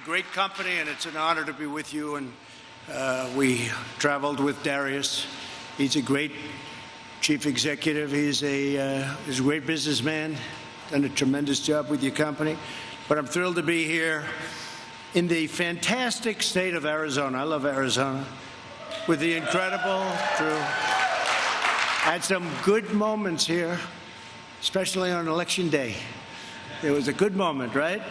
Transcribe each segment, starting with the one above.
great company, and it's an honor to be with you. And we traveled with Darius. He's a great chief executive. He's a great businessman, done a tremendous job with your company. But I'm thrilled to be here in the fantastic state of Arizona. I love Arizona. With the incredible crew. I had some good moments here, especially on election day. It was a good moment, right?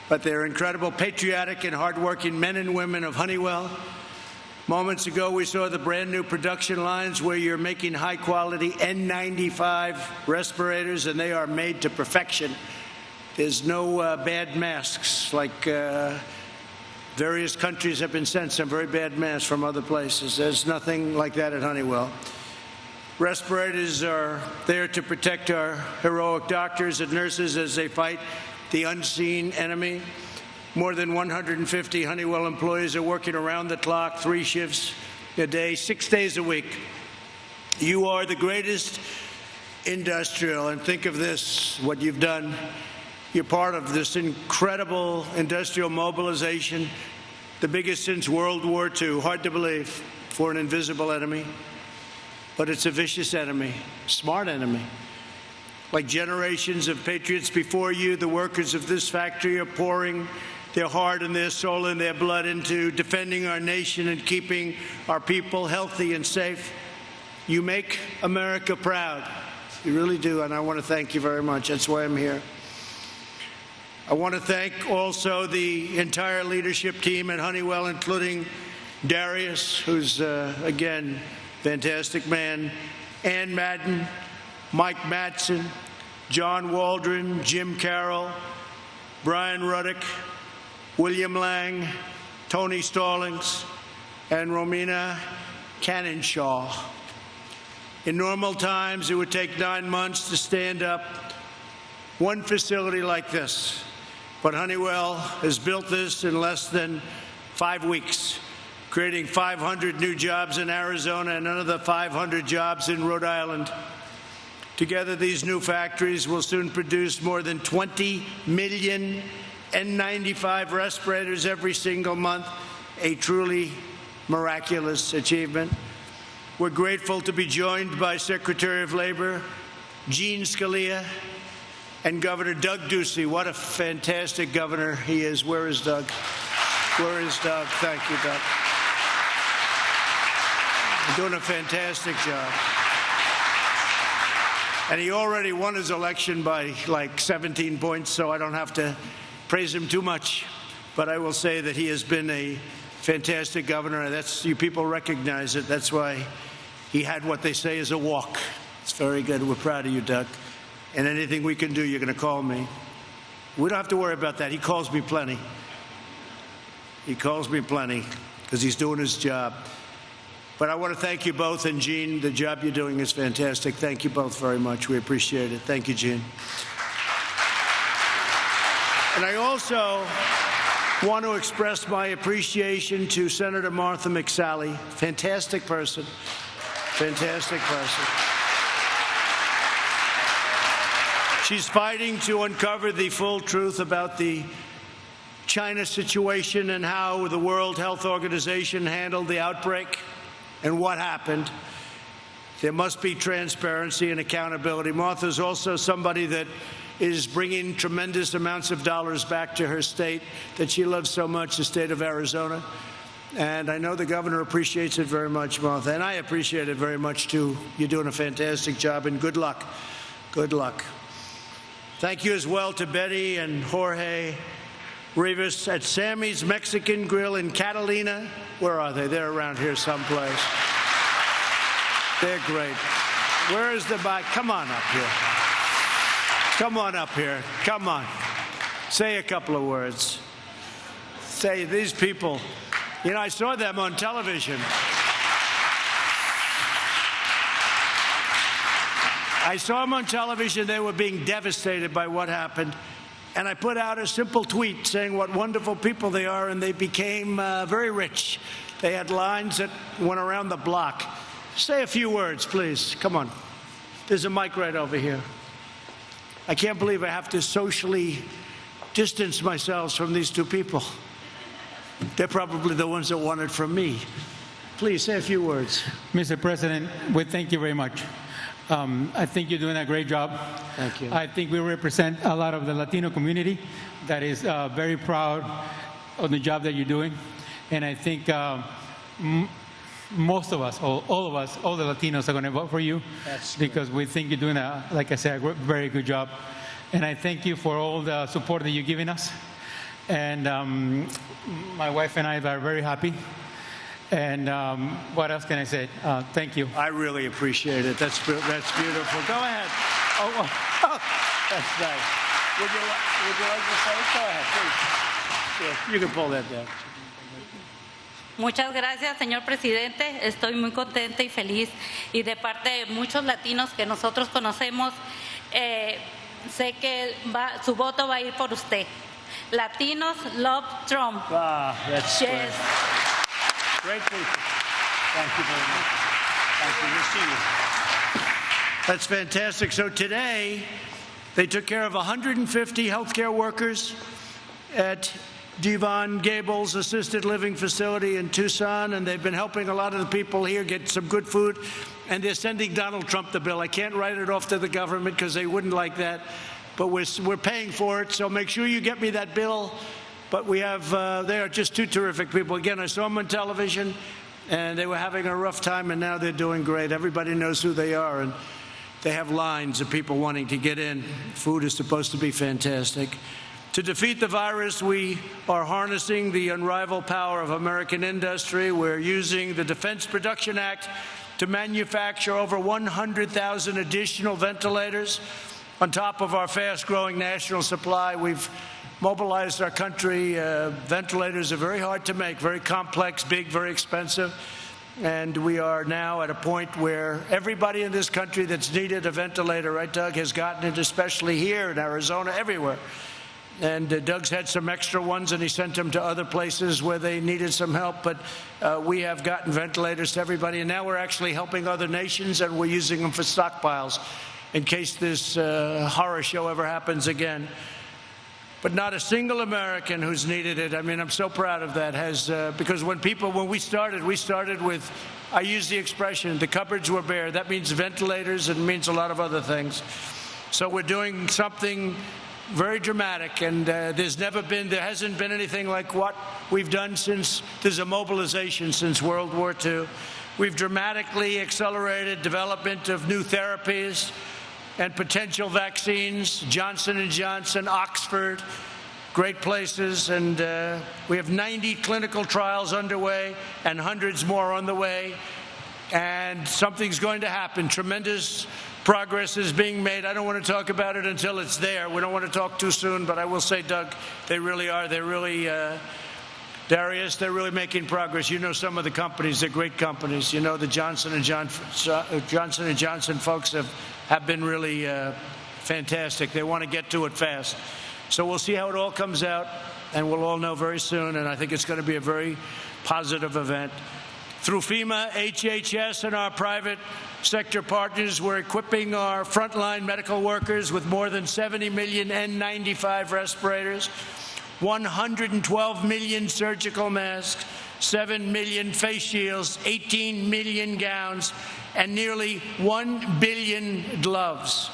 But they're incredible, patriotic and hardworking men and women of Honeywell. Moments ago, we saw the brand new production lines where you're making high-quality N95 respirators, and they are made to perfection. There's no bad masks like various countries have been sent some very bad masks from other places. There's nothing like that at Honeywell. Respirators are there to protect our heroic doctors and nurses as they fight the unseen enemy. More than 150 Honeywell employees are working around the clock, 3 shifts a day, 6 days a week. You are the greatest industrial, and think of this, what you've done. You're part of this incredible industrial mobilization, the biggest since World War II. Hard to believe for an invisible enemy, but it's a vicious enemy, smart enemy. Like generations of patriots before you, the workers of this factory are pouring their heart and their soul and their blood into defending our nation and keeping our people healthy and safe. You make America proud. You really do, and I want to thank you very much. That's why I'm here. I want to thank also the entire leadership team at Honeywell, including Darius, who's, again, fantastic man, Ann Madden, Mike Madsen, John Waldron, Jim Carroll, Brian Ruddick, William Lang, Tony Stallings, and Romina Cannonshaw. In normal times, it would take 9 months to stand up one facility like this. But Honeywell has built this in less than 5 weeks, creating 500 new jobs in Arizona and another 500 jobs in Rhode Island. Together, these new factories will soon produce more than 20 million N95 respirators every single month, a truly miraculous achievement. We're grateful to be joined by Secretary of Labor Gene Scalia and Governor Doug Ducey. What a fantastic governor he is. Where is Doug? Where is Doug? Thank you, Doug. You're doing a fantastic job. And he already won his election by like 17 points, so I don't have to praise him too much. But I will say that he has been a fantastic governor, and that's, you people recognize it. That's why he had what they say is a walk. It's very good. We're proud of you, Doug. And anything we can do, you're going to call me. We don't have to worry about that. He calls me plenty. He calls me plenty because he's doing his job. But I want to thank you both, and Gene, the job you're doing is fantastic. Thank you both very much. We appreciate it. Thank you, Gene. And I also want to express my appreciation to Senator Martha McSally. Fantastic person. Fantastic person. She's fighting to uncover the full truth about the China situation and how the World Health Organization handled the outbreak and what happened. There must be transparency and accountability. Martha's also somebody that is bringing tremendous amounts of dollars back to her state that she loves so much, the state of Arizona. And I know the governor appreciates it very much, Martha, and I appreciate it very much, too. You're doing a fantastic job, and good luck. Good luck. Thank you as well to Betty and Jorge Rivas at Sammy's Mexican Grill in Catalina. Where are they? They're around here someplace. They're great. Where is the bike? Come on up here. Come on up here. Come on. Say a couple of words. Say, these people, you know, I saw them on television. I saw them on television. They were being devastated by what happened. And I put out a simple tweet saying what wonderful people they are, and they became very rich. They had lines that went around the block. Say a few words, please. Come on. There's a mic right over here. I can't believe I have to socially distance myself from these two people. They're probably the ones that want it from me. Please say a few words. Mr. President, we thank you very much. I think you're doing a great job. Thank you. I think we represent a lot of the Latino community that is very proud of the job that you're doing. And I think most of us, all of us, all the Latinos are going to vote for you. Because we think you're doing, like I said, a very good job. And I thank you for all the support that you're giving us. And my wife and I are very happy. And what else can I say? Thank you. I really appreciate it. That's beautiful. Go ahead. Oh, that's nice. Would you like to say it? Go ahead, please. Yeah, you can pull that down. Muchas gracias, señor presidente. Estoy muy contenta y feliz. Y de parte de muchos latinos que nosotros conocemos, sé que su voto va a ir por usted. Latinos love Trump. Ah, that's yes. Great people. Thank you very much. Thank you. We'll see you. That's fantastic. So today, they took care of 150 healthcare workers at Devon Gables Assisted Living Facility in Tucson, and they've been helping a lot of the people here get some good food, and they're sending Donald Trump the bill. I can't write it off to the government because they wouldn't like that, but we're paying for it, so make sure you get me that bill. But we have, they are just two terrific people. Again, I saw them on television, and they were having a rough time, and now they're doing great. Everybody knows who they are, and they have lines of people wanting to get in. Food is supposed to be fantastic. To defeat the virus, we are harnessing the unrivaled power of American industry. We're using the Defense Production Act to manufacture over 100,000 additional ventilators. On top of our fast-growing national supply, we've mobilized our country. Ventilators are very hard to make, very complex, big, very expensive. And we are now at a point where everybody in this country that's needed a ventilator, right, Doug, has gotten it, especially here in Arizona, everywhere. And Doug's had some extra ones, and he sent them to other places where they needed some help. But we have gotten ventilators to everybody, and now we're actually helping other nations, and we're using them for stockpiles in case this horror show ever happens again. But not a single American who's needed it. I mean, I'm so proud of that. Because when we started with, I use the expression, the cupboards were bare. That means ventilators, and it means a lot of other things. So we're doing something very dramatic, and there hasn't been anything like what we've done since there's a mobilization since World War II. We've dramatically accelerated development of new therapies and potential vaccines, Johnson & Johnson, Oxford, great places, and we have 90 clinical trials underway and hundreds more on the way, and something's going to happen. Tremendous progress is being made. I don't want to talk about it until it's there. We don't want to talk too soon, but I will say, Doug, they really are. They're really, Darius, they're really making progress. You know some of the companies. They're great companies. You know the Johnson & Johnson folks have been really fantastic. They want to get to it fast. So we'll see how it all comes out, and we'll all know very soon, and I think it's going to be a very positive event. Through FEMA, HHS, and our private sector partners, we're equipping our frontline medical workers with more than 70 million N95 respirators, 112 million surgical masks, 7 million face shields, 18 million gowns, and nearly 1 billion gloves.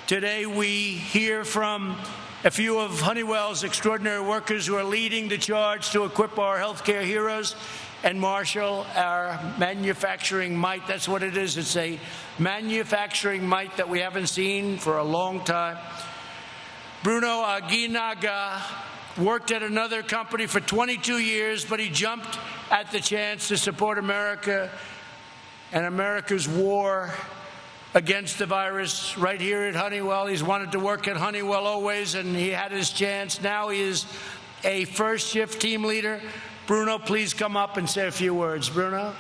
Today, we hear from a few of Honeywell's extraordinary workers who are leading the charge to equip our healthcare heroes and marshal our manufacturing might. That's what it is. It's a manufacturing might that we haven't seen for a long time. Bruno Aguinaga worked at another company for 22 years, but he jumped at the chance to support America and America's war against the virus right here at Honeywell. He's wanted to work at Honeywell always, and he had his chance. Now he is a first shift team leader. Bruno, please come up and say a few words. Bruno?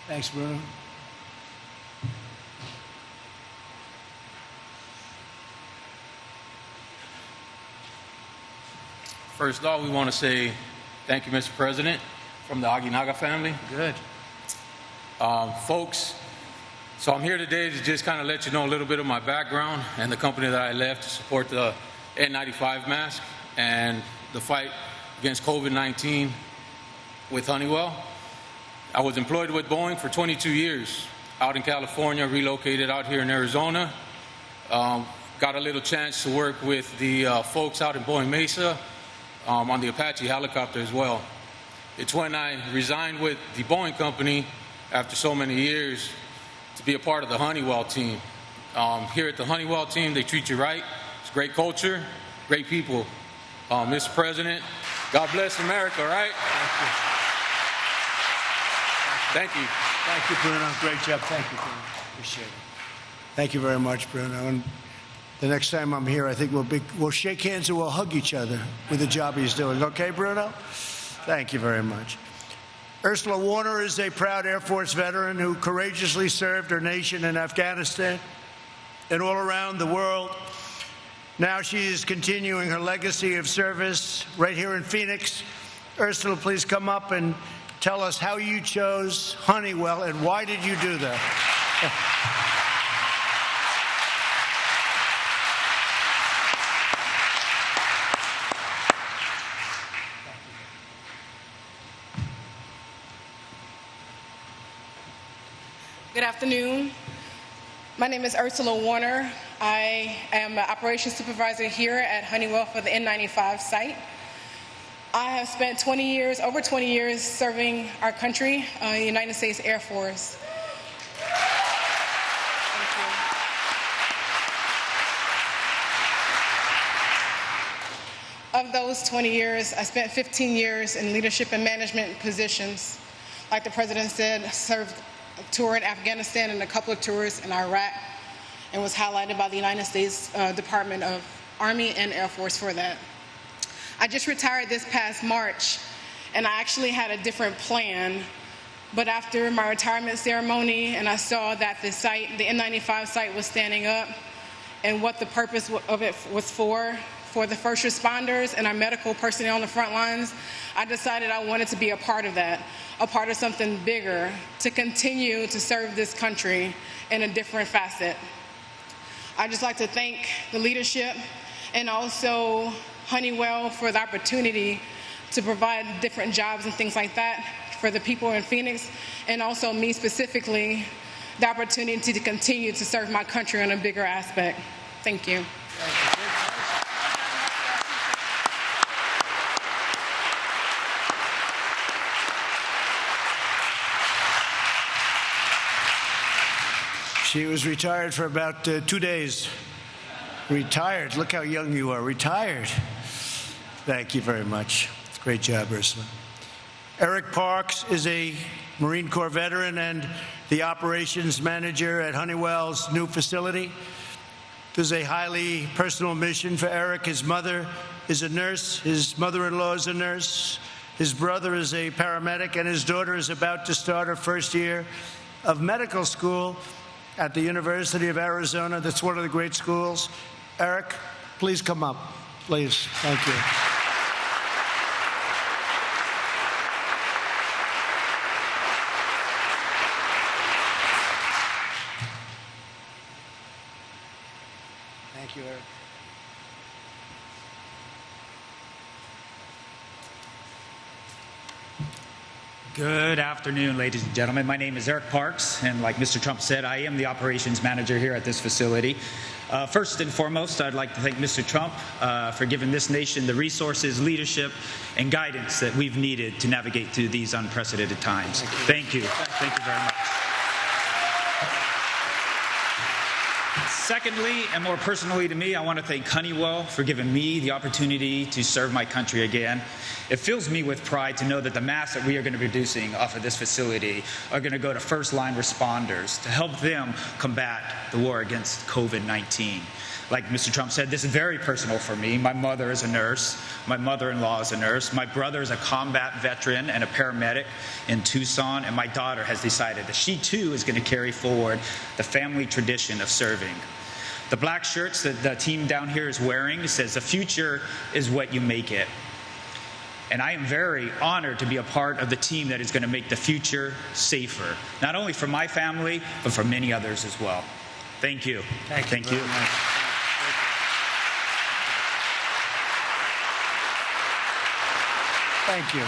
Thanks, Bruno. First off, we want to say thank you, Mr. President, from the Aguinaga family. Good. Folks, so I'm here today to just kind of let you know a little bit of my background and the company that I left to support the N95 mask and the fight against COVID-19 with Honeywell. I was employed with Boeing for 22 years out in California, relocated out here in Arizona. Got a little chance to work with the folks out in Boeing Mesa on the Apache helicopter as well. It's when I resigned with the Boeing company after so many years to be a part of the Honeywell team. Here at the Honeywell team, they treat you right. It's great culture, great people. Mr. President, God bless America, right? Thank you. Thank you, Bruno. Great job. Thank you, Bruno. Appreciate it. Thank you very much, Bruno. And the next time I'm here, I think we'll shake hands and we'll hug each other with the job he's doing. Okay, Bruno? Thank you very much. Ursula Warner is a proud Air Force veteran who courageously served her nation in Afghanistan and all around the world. Now she is continuing her legacy of service right here in Phoenix. Ursula, please come up and tell us how you chose Honeywell and why did you do that? Good afternoon. My name is Ursula Warner. I am an operations supervisor here at Honeywell for the N95 site. I have spent over 20 years serving our country, the United States Air Force. Thank you. Of those 20 years, I spent 15 years in leadership and management positions. Like the President said, served a tour in Afghanistan and a couple of tours in Iraq, and was highlighted by the United States Department of Army and Air Force for that. I just retired this past March, and I actually had a different plan, but after my retirement ceremony and I saw that the site, the N95 site, was standing up and what the purpose of it was for the first responders and our medical personnel on the front lines, I decided I wanted to be a part of that, a part of something bigger, to continue to serve this country in a different facet. I'd just like to thank the leadership and also Honeywell for the opportunity to provide different jobs and things like that for the people in Phoenix, and also me specifically, the opportunity to continue to serve my country in a bigger aspect. Thank you. She was retired for about 2 days. Retired. Look how young you are. Retired. Thank you very much. Great job, Ursula. Eric Parks is a Marine Corps veteran and the operations manager at Honeywell's new facility. This is a highly personal mission for Eric. His mother is a nurse. His mother-in-law is a nurse. His brother is a paramedic, and his daughter is about to start her first year of medical school at the University of Arizona. That's one of the great schools. Eric, please come up, please. Thank you. Thank you, Eric. Good afternoon, ladies and gentlemen. My name is Eric Parks, and like Mr. Trump said, I am the operations manager here at this facility. First and foremost, I'd like to thank Mr. Trump for giving this nation the resources, leadership, and guidance that we've needed to navigate through these unprecedented times. Thank you. Thank you very much. Secondly, and more personally to me, I want to thank Honeywell for giving me the opportunity to serve my country again. It fills me with pride to know that the masks that we are going to be producing off of this facility are going to go to first-line responders to help them combat the war against COVID-19. Like Mr. Trump said, this is very personal for me. My mother is a nurse. My mother-in-law is a nurse. My brother is a combat veteran and a paramedic in Tucson. And my daughter has decided that she, too, is going to carry forward the family tradition of serving. The black shirts that the team down here is wearing says, "The future is what you make it." And I am very honored to be a part of the team that is going to make the future safer, not only for my family, but for many others as well. Thank you. Thank you. Thank you.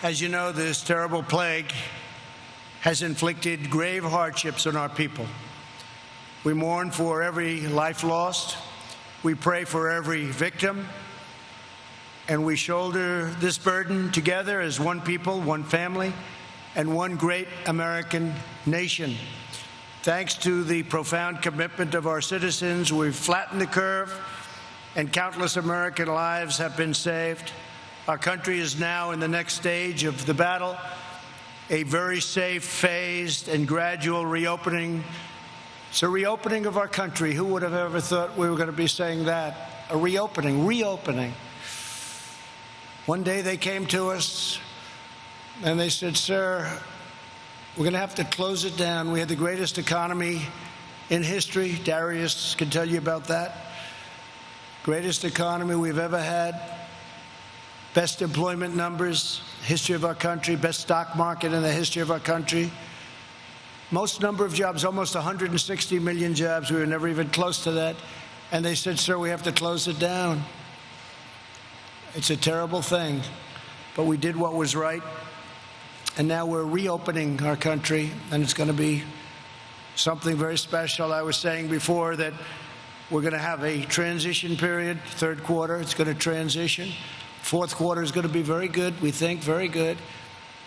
As you know, this terrible plague has inflicted grave hardships on our people. We mourn for every life lost. We pray for every victim. And we shoulder this burden together as one people, one family, and one great American nation. Thanks to the profound commitment of our citizens, we've flattened the curve, and countless American lives have been saved. Our country is now in the next stage of the battle, a very safe, phased, and gradual reopening. It's a reopening of our country. Who would have ever thought we were going to be saying that? A reopening. One day they came to us and they said, "Sir, we're going to have to close it down. We had the greatest economy in history." Darius can tell you about that. Greatest economy we've ever had. Best employment numbers, history of our country. Best stock market in the history of our country. Most number of jobs, almost 160 million jobs. We were never even close to that. And they said, "Sir, we have to close it down." It's a terrible thing, but we did what was right. And now we're reopening our country, and it's going to be something very special. I was saying before that we're going to have a transition period. Third quarter, it's going to transition. Fourth quarter is going to be very good, we think, very good.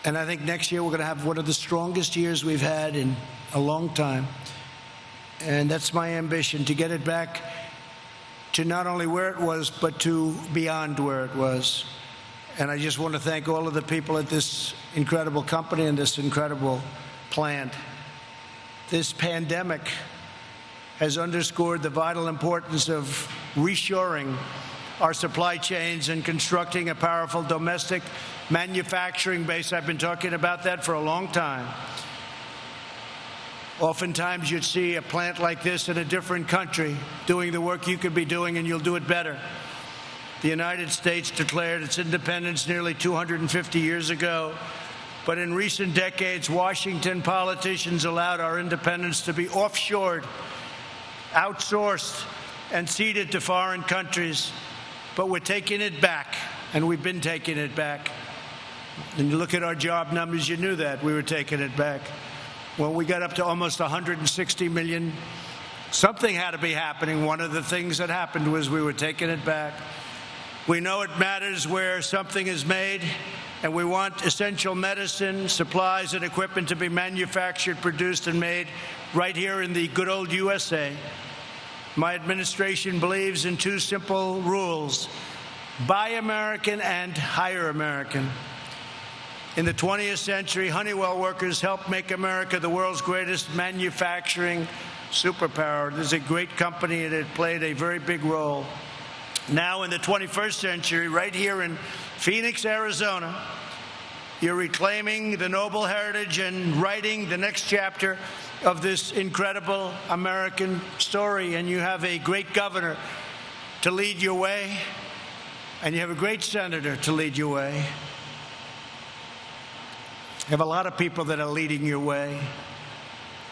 And I think next year we're going to have one of the strongest years we've had in a long time. And that's my ambition, to get it back to not only where it was, but to beyond where it was. And I just want to thank all of the people at this incredible company and this incredible plant. This pandemic has underscored the vital importance of reshoring our supply chains and constructing a powerful domestic manufacturing base. I've been talking about that for a long time. Oftentimes you'd see a plant like this in a different country doing the work you could be doing, and you'll do it better. The United States declared its independence nearly 250 years ago, but in recent decades, Washington politicians allowed our independence to be offshored, outsourced, and ceded to foreign countries. But we're taking it back, and we've been taking it back. And you look at our job numbers, you knew that we were taking it back. When we got up to almost 160 million, something had to be happening. One of the things that happened was we were taking it back. We know it matters where something is made, and we want essential medicine, supplies, and equipment to be manufactured, produced, and made right here in the good old USA. My administration believes in two simple rules: buy American and hire American. In the 20th century, Honeywell workers helped make America the world's greatest manufacturing superpower. This is a great company, and it played a very big role. Now in the 21st century, right here in Phoenix, Arizona, you're reclaiming the noble heritage and writing the next chapter of this incredible American story. And you have a great governor to lead your way, and you have a great senator to lead your way. You have a lot of people that are leading your way.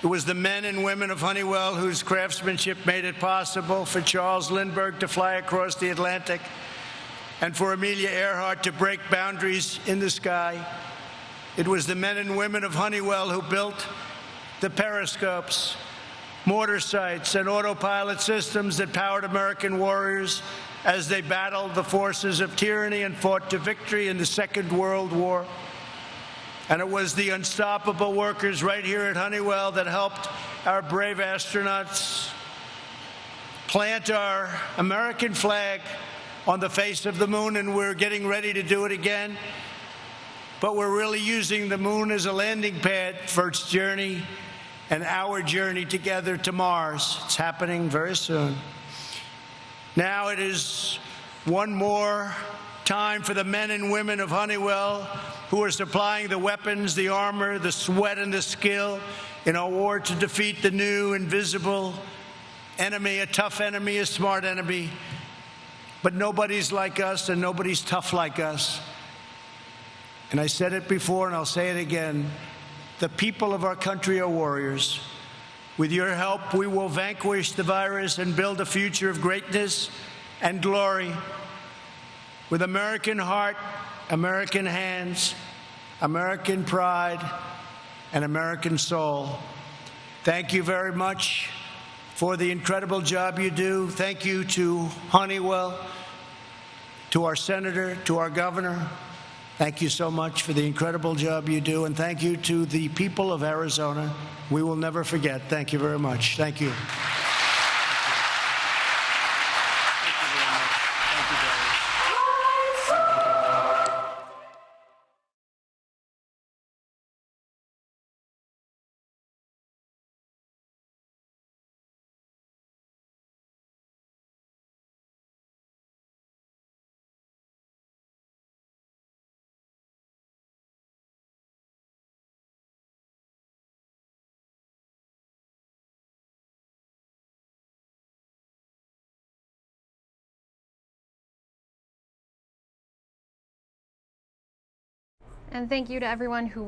It was the men and women of Honeywell whose craftsmanship made it possible for Charles Lindbergh to fly across the Atlantic and for Amelia Earhart to break boundaries in the sky. It was the men and women of Honeywell who built the periscopes, mortar sights, and autopilot systems that powered American warriors as they battled the forces of tyranny and fought to victory in the Second World War. And it was the unstoppable workers right here at Honeywell that helped our brave astronauts plant our American flag on the face of the moon, and we're getting ready to do it again. But we're really using the moon as a landing pad for its journey and our journey together to Mars. It's happening very soon. Now it is one more time for the men and women of Honeywell who are supplying the weapons, the armor, the sweat, and the skill in our war to defeat the new invisible enemy, a tough enemy, a smart enemy. but nobody's like us and nobody's tough like us. And I said it before and I'll say it again. The people of our country are warriors. With your help, we will vanquish the virus and build a future of greatness and glory. With American heart, American hands, American pride, and American soul. Thank you very much for the incredible job you do. Thank you to Honeywell, to our senator, to our governor. Thank you so much for the incredible job you do, and thank you to the people of Arizona. We will never forget. Thank you very much. Thank you. And thank you to everyone who